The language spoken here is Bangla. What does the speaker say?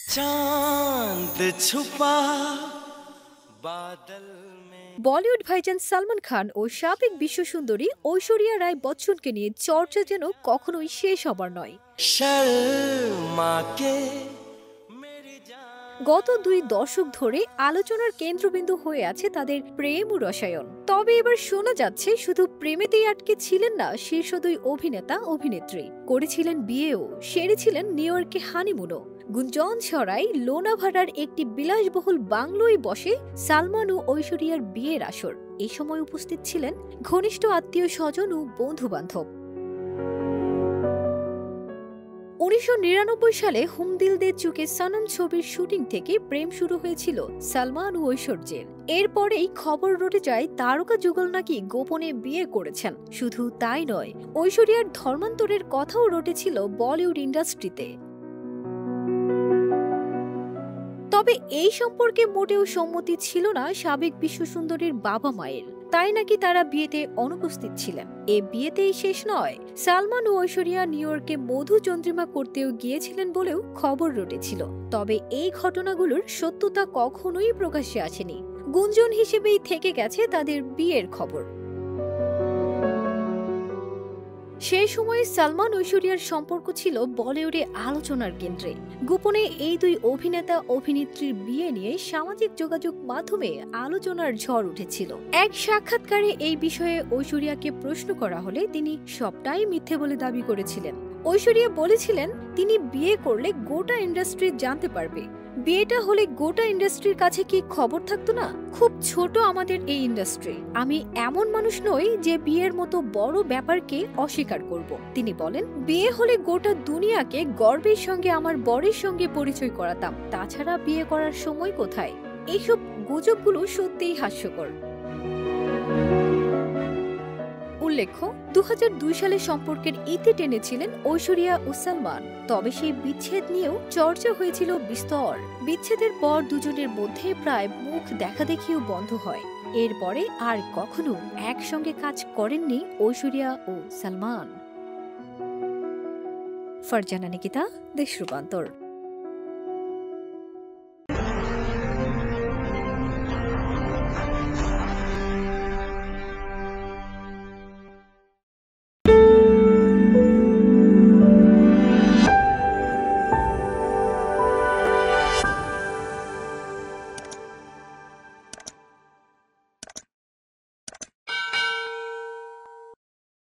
चांद छुपा बादल में। বলিউড ভাইজান সালমান খান ও সাবেক বিশ্বসুন্দরী ঐশ্বরিয়া রায় বচ্চনকে নিয়ে চর্চা যেন কখনোই শেষ হবার নয়। शर्मा के मेरी जान। গত 2 দশক ধরে আলোচনার কেন্দ্রবিন্দু হয়ে আছে তাদের প্রেম ও রসায়ন। তবে এবার শোনা যাচ্ছে শুধু প্রেমেতেই আটকে ছিলেন না শীর্ষ 2 অভিনেতা অভিনেত্রী, করেছিলেন বিয়েও, সেরেছিলেন নিউ ইয়র্কে হানিমুনও। গুঞ্জন ছড়ায় লোনাভাড়ার একটি বিলাসবহুল বাংলোয় বসে সালমান ও ঐশ্বরিয়ার বিয়ের আসর। এই সময় উপস্থিত ছিলেন ঘনিষ্ঠ আত্মীয় স্বজন ও বন্ধু বান্ধব। 1999 সালে হুম দিল দে চুকে সনম ছবির শুটিং থেকে প্রেম শুরু হয়েছিল সালমান ও ঐশ্বর্যের। এরপরেই খবর রটে যায় তারকা যুগল নাকি গোপনে বিয়ে করেছেন। শুধু তাই নয়, ঐশ্বরিয়ার ধর্মান্তরের কথাও রটেছিল বলিউড ইন্ডাস্ট্রিতে। তবে এই সম্পর্কে মোটেও সম্মতি ছিল না সাবেক বিশ্বসুন্দরীর বাবা মায়ের, তাই নাকি তারা বিয়েতে অনুপস্থিত ছিলেন। এ বিয়েতেই শেষ নয়, সালমান ও ঐশ্বরিয়া নিউ ইয়র্কে মধু চন্দ্রিমা করতেও গিয়েছিলেন বলেও খবর রটেছিল। তবে এই ঘটনাগুলোর সত্যতা কখনোই প্রকাশ্যে আসেনি, গুঞ্জন হিসেবেই থেকে গেছে তাদের বিয়ের খবর। সেই সময়ে সালমান ঐশ্বরিয়ার সম্পর্ক ছিল বলিউডে আলোচনার কেন্দ্রে। গোপনে এই 2 অভিনেতা অভিনেত্রীর বিয়ে নিয়ে সামাজিক যোগাযোগ মাধ্যমে আলোচনার ঝড় উঠেছিল। এক সাক্ষাৎকারে এই বিষয়ে ঐশ্বরিয়াকে প্রশ্ন করা হলে তিনি সবটাই মিথ্যে বলে দাবি করেছিলেন। ঐশ্বরিয়া বলেছিলেন তিনি বিয়ে করলে গোটা ইন্ডাস্ট্রি জানতে পারবে। বিয়েটা হলে গোটা ইন্ডাস্ট্রির কাছে কি খবর থাকতো না? খুব ছোট আমাদের এই ইন্ডাস্ট্রি, আমি এমন মানুষ নই যে বিয়ের মতো বড় ব্যাপারকে অস্বীকার করব। তিনি বলেন, বিয়ে হলে গোটা দুনিয়াকে গর্বের সঙ্গে আমার বরের সঙ্গে পরিচয় করাতাম, তাছাড়া বিয়ে করার সময় কোথায়? এইসব গুজবগুলো সত্যিই হাস্যকর। উল্লেখ্য, 2002 সালে সম্পর্কের ইতি টেনেছিলেন ঐশ্বরিয়া ও সালমান। তবে সেই বিচ্ছেদ নিয়েও চর্চা হয়েছিল বিস্তর। বিচ্ছেদের পর দুজনের মধ্যে প্রায় মুখ দেখাদেখিও বন্ধ হয়। এরপরে আর কখনো একসঙ্গে কাজ করেননি ঐশ্বরিয়া ও সালমান। ফারজানা নিকিতা, দেশ রূপান্তর।